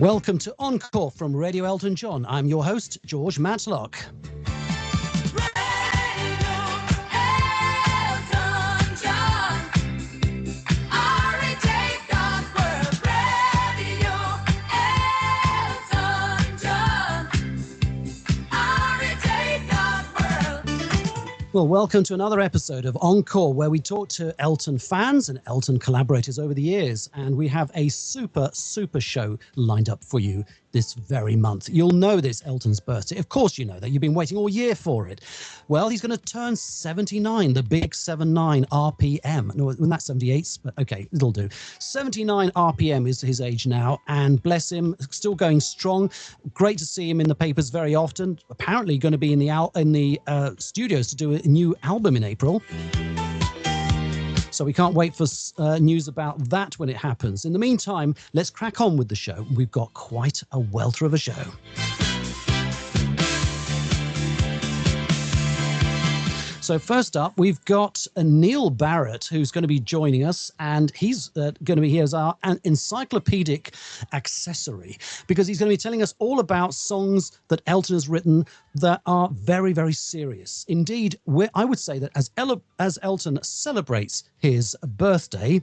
Welcome to Encore from Radio Elton John. I'm your host, George Matlock. Well, welcome to another episode of Encore, where we talk to Elton fans and Elton collaborators over the years. And we have a super show lined up for you this very month. You'll know this Elton's birthday. Of course you know that. You've been waiting all year for it. Well, he's going to turn 79, the big 79 RPM. No, not 78, but okay, it'll do. 79 RPM is his age now, and bless him, still going strong. Great to see him in the papers very often. Apparently going to be in the studios to do a new album in April. So we can't wait for news about that when it happens. In the meantime, let's crack on with the show. We've got quite a welter of a show. So first up, we've got Neil Barrett, who's going to be joining us, and he's going to be here as our encyclopedic accessory, because he's going to be telling us all about songs that Elton has written that are very, very serious. Indeed, I would say that as Elton celebrates his birthday...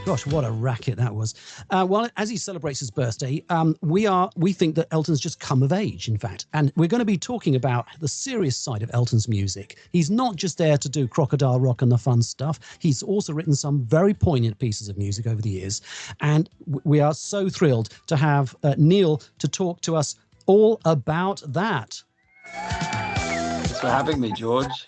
Gosh, what a racket that was. Well, as he celebrates his birthday, we think that Elton's just come of age, in fact. And we're going to be talking about the serious side of Elton's music. He's not just there to do crocodile rock and the fun stuff. He's also written some very poignant pieces of music over the years. And we are so thrilled to have Neil to talk to us all about that. Thanks for having me, George.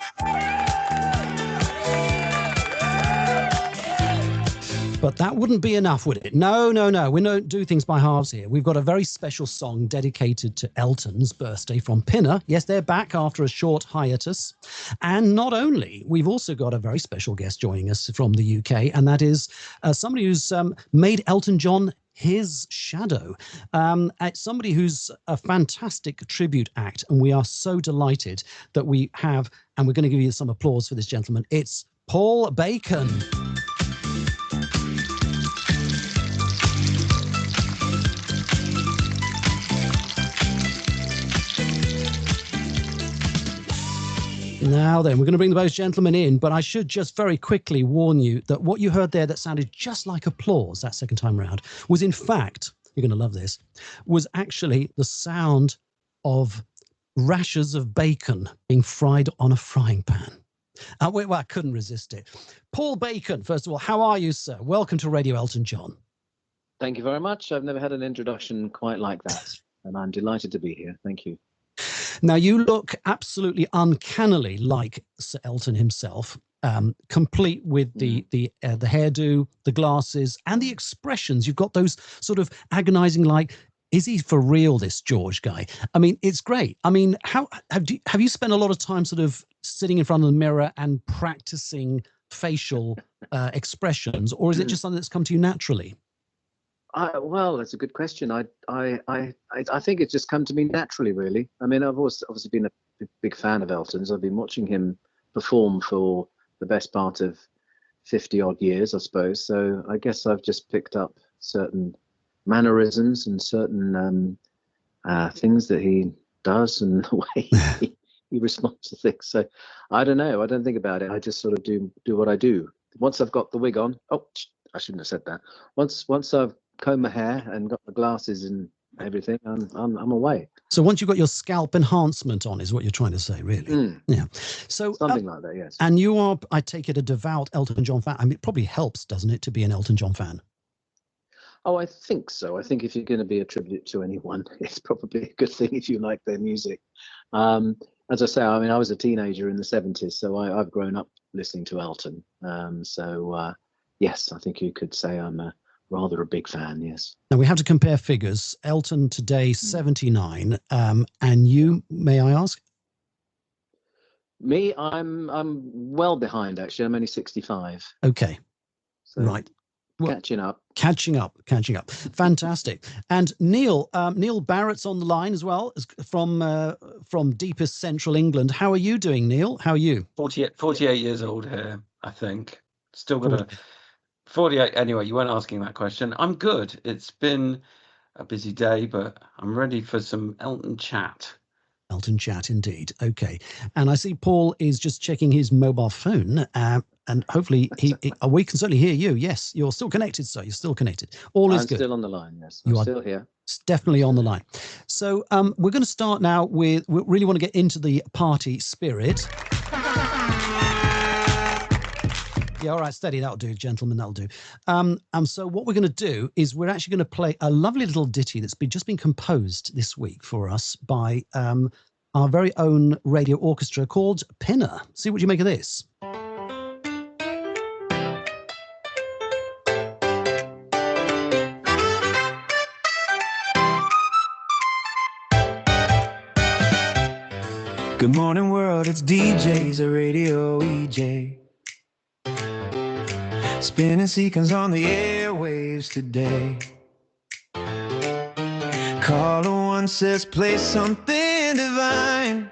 But that wouldn't be enough, would it? No. We don't do things by halves here. We've got a very special song dedicated to Elton's birthday from Pinner. Yes, they're back after a short hiatus. And not only, we've also got a very special guest joining us from the UK, and that is somebody who's made Elton John his shadow. It's somebody who's a fantastic tribute act, and we are so delighted that we have, and we're going to give you some applause for this gentleman. It's Paul Bacon. Now then, we're going to bring those gentlemen in, but I should just very quickly warn you that what you heard there that sounded just like applause that second time round was, in fact, you're going to love this, was actually the sound of rashers of bacon being fried on a frying pan. Well, I couldn't resist it. Paul Bacon, first of all, how are you, sir? Welcome to Radio Elton John. Thank you very much. I've never had an introduction quite like that, and I'm delighted to be here. Thank you. Now, you look absolutely uncannily like Sir Elton himself, complete with the hairdo, the glasses, and the expressions. You've got those sort of agonizing, like, is he for real, this George guy? I mean, it's great. I mean, have you spent a lot of time sort of sitting in front of the mirror and practicing facial expressions, or is it just something that's come to you naturally? Well, that's a good question. I think it's just come to me naturally, really. I mean, I've always obviously been a big fan of Elton's. I've been watching him perform for the best part of 50 odd years, I suppose. So I guess I've just picked up certain mannerisms and certain things that he does and the way he responds to things. So I don't know. I don't think about it. I just sort of do what I do. Once I've got the wig on, I shouldn't have said that. Once I've combed my hair and got the glasses and everything, I'm away. So once you've got your scalp enhancement on, is what you're trying to say, really? Yeah. So something like that, yes. And you are, I take it, a devout Elton John fan. I mean, it probably helps, doesn't it, to be an Elton John fan? Oh, I think so. I think if you're going to be a tribute to anyone, it's probably a good thing if you like their music. As I say, I mean, I was a teenager in the 70s, so I've grown up listening to Elton. Yes, I think you could say I'm rather a big fan, yes. Now, we have to compare figures. Elton today, 79. And you, may I ask? Me, I'm well behind, actually. I'm only 65. Okay, so right. Well, catching up. Fantastic. And Neil Barrett's on the line as well, from deepest central England. How are you doing, Neil? How are you? 48 years old here, I think. Still got 48. Anyway, you weren't asking that question. I'm good. It's been a busy day, but I'm ready for some Elton chat. Elton chat, indeed. Okay. And I see Paul is just checking his mobile phone, and hopefully we can certainly hear you. Yes, you're still connected, sir. You're still connected. All is good. I'm still on the line, yes. I'm still here. Definitely on the line. So we're going to start now with, we really want to get into the party spirit. Yeah, all right, steady. That'll do, gentlemen. That'll do. So what we're going to do is we're actually going to play a lovely little ditty that's just been composed this week for us by our very own radio orchestra called Pinner. See what you make of this. Good morning, world. It's DJ's a radio EJ. Spinning sequence on the airwaves today. Caller one says, play something divine.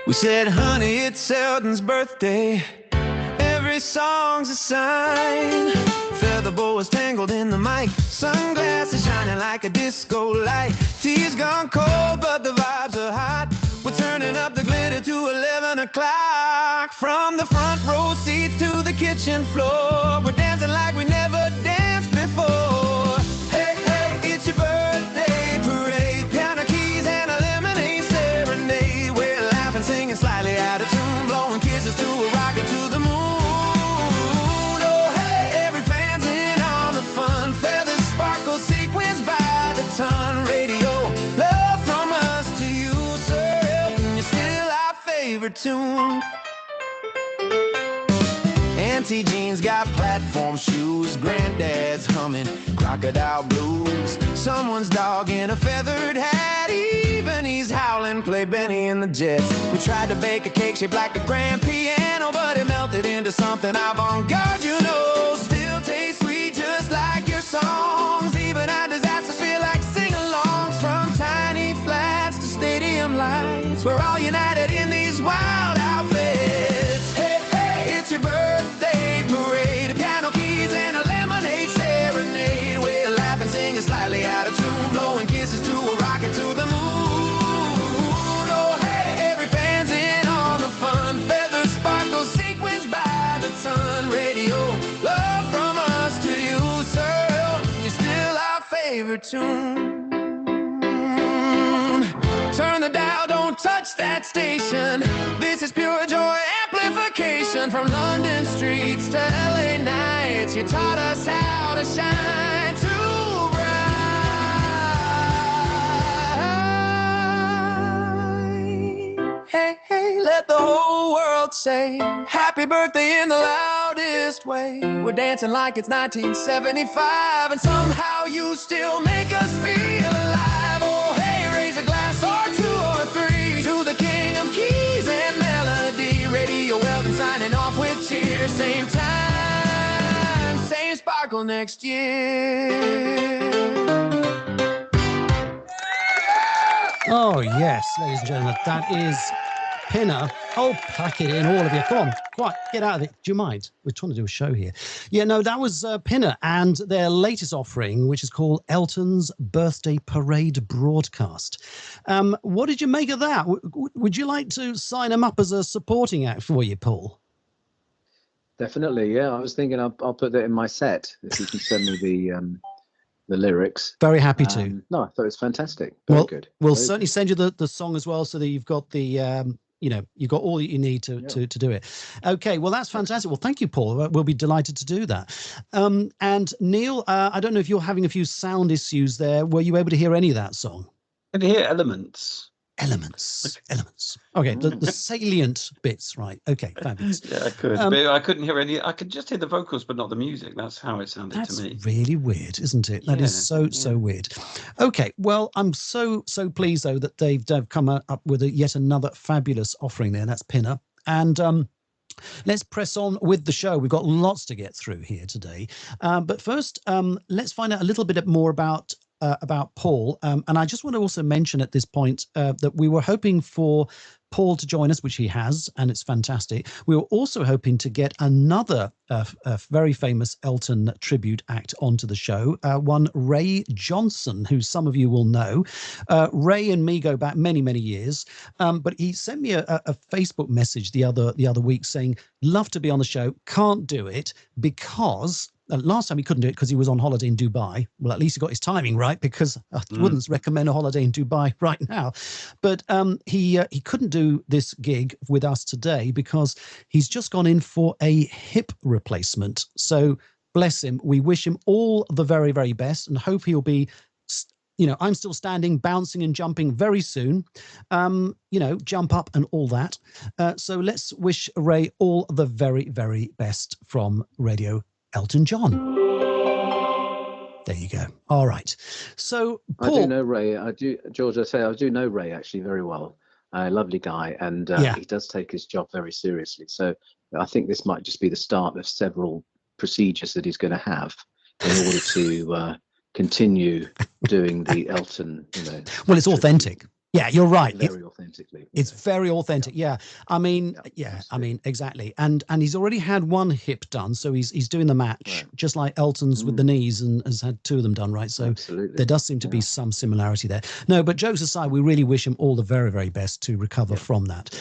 We said, honey, it's Elton's birthday. Every song's a sign. Feather boa was tangled in the mic. Sunglasses shining like a disco light. Tea's gone cold, but the vibes are hot. We're turning up the glitter to 11 o'clock. From the front row seat to the kitchen floor, we're dancing like we never danced before. Hey, hey, it's your birthday parade. Piano keys and a lemonade serenade. We're laughing, singing slightly out of tune, blowing kisses to a rocket to the moon. Oh, hey, every fan's in on the fun. Feathers sparkle, sequins by the ton. Radio, love from us to you, sir. You're still our favorite tune. Auntie Jean's got platform shoes. Granddad's humming crocodile blues. Someone's dog in a feathered hat. Even he's howling, play Benny and the Jets. We tried to bake a cake shaped like a grand piano, but it melted into something avant-garde, you know. Still tastes sweet just like your songs. Even our disasters feel like sing-alongs. From tiny flats to stadium lights, we're all united in these wild outfits. Hey, hey, it's your birthday parade. Piano keys and a lemonade serenade. We're laughing, singing slightly out of tune, blowing kisses to a rocket to the moon. Oh, hey, every fan's in on the fun. Feathers sparkle, sequins by the ton. Radio, love from us to you, sir. You're still our favorite tune. Turn the dial, don't touch that station. This is pure joy amplification. From London streets to LA nights, you taught us how to shine too bright. Hey, hey, let the whole world say happy birthday in the loudest way. We're dancing like it's 1975, and somehow you still make us feel alive. Oh, hey, raise a glass or two or three to the king of keys and melody. Radio.World and signing off with cheers. Same time, same sparkle next year. Oh, yes, ladies and gentlemen, that is Pinner. Oh, pack it in, all of you. Come on, quiet, get out of it. Do you mind? We're trying to do a show here. Yeah, no, that was Pinner and their latest offering, which is called Elton's Birthday Parade Broadcast. What did you make of that? Would you like to sign them up as a supporting act for you, Paul? Definitely, yeah. I was thinking I'll put that in my set if you can send me the lyrics. Very happy to. No, I thought it was fantastic. Very good. We'll Very certainly good. send you the song as well, so that you've got the you've got all that you need to do it. Okay, well, that's fantastic. Well, thank you, Paul. We'll be delighted to do that. And Neil, I don't know if you're having a few sound issues there. Were you able to hear any of that song? Can you hear elements? Elements. Okay, the salient bits, right? Okay, fabulous. Yeah, I could. But I couldn't hear any. I could just hear the vocals, but not the music. That's how it sounded to me. That's really weird, isn't it? That is so weird. Okay, well, I'm so pleased though that they've come up with yet another fabulous offering there. That's Pinner. And let's press on with the show. We've got lots to get through here today. But first, let's find out a little bit more about about Paul, and I just want to also mention at this point that we were hoping for Paul to join us, which he has, and it's fantastic. We were also hoping to get another very famous Elton tribute act onto the show, one Ray Johnson, who some of you will know. Ray and me go back many, many years, but he sent me a Facebook message the other week saying, love to be on the show, can't do it because... last time he couldn't do it because he was on holiday in Dubai. Well, at least he got his timing right, because I wouldn't recommend a holiday in Dubai right now. But he couldn't do this gig with us today because he's just gone in for a hip replacement. So bless him. We wish him all the very, very best and hope he'll be, I'm still standing, bouncing and jumping very soon. Jump up and all that. So let's wish Ray all the very, very best from Radio Elton John. There you go. All right. So Paul, I do know Ray. George, I do know Ray actually very well. A lovely guy, and he does take his job very seriously. So I think this might just be the start of several procedures that he's going to have in order to continue doing the Elton. Well, it's authentic. Yeah, you're right. Very authentically. It's very authentic. Yeah. I mean, exactly. And he's already had one hip done, so he's doing the match, just like Elton's with the knees, and has had two of them done, right? So there does seem to be some similarity there. No, but jokes aside, we really wish him all the very, very best to recover from that.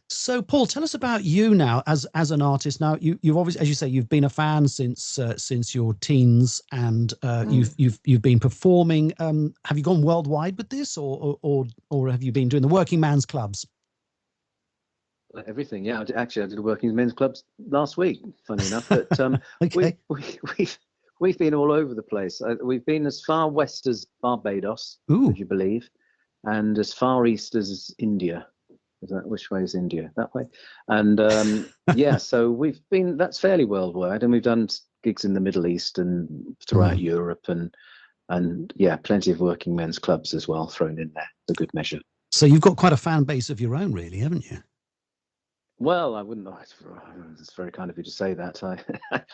So, Paul, tell us about you now as an artist. Now, you've obviously, as you say, you've been a fan since your teens, and you've been performing. Have you gone worldwide with this, or have you been doing the working man's clubs? Everything, yeah. I did a working men's clubs last week. Funny enough, but Okay. we've been all over the place. We've been as far west as Barbados, would you believe, and as far east as India. Which way is India? That way. And so we've been, that's fairly worldwide, and we've done gigs in the Middle East and throughout Europe, and plenty of working men's clubs as well thrown in there, for good measure. So you've got quite a fan base of your own, really, haven't you? Well, I wouldn't. It's very kind of you to say that.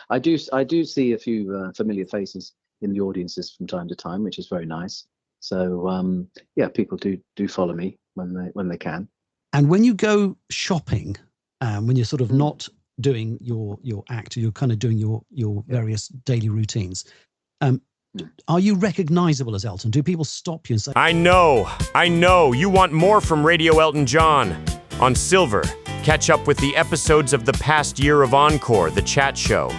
I do see a few familiar faces in the audiences from time to time, which is very nice. So people do follow me when they can. And when you go shopping, when you're sort of not doing your act, you're kind of doing your various daily routines, are you recognizable as Elton? Do people stop you and say, I know, you want more from Radio Elton John. On Silver, catch up with the episodes of the past year of Encore, the chat show.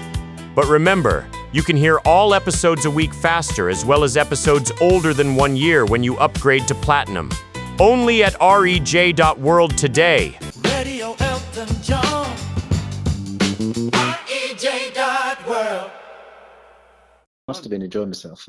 But remember, you can hear all episodes a week faster, as well as episodes older than 1 year when you upgrade to Platinum. Only at REJ.World today. Radio Elton John. REJ.World. Must have been enjoying myself.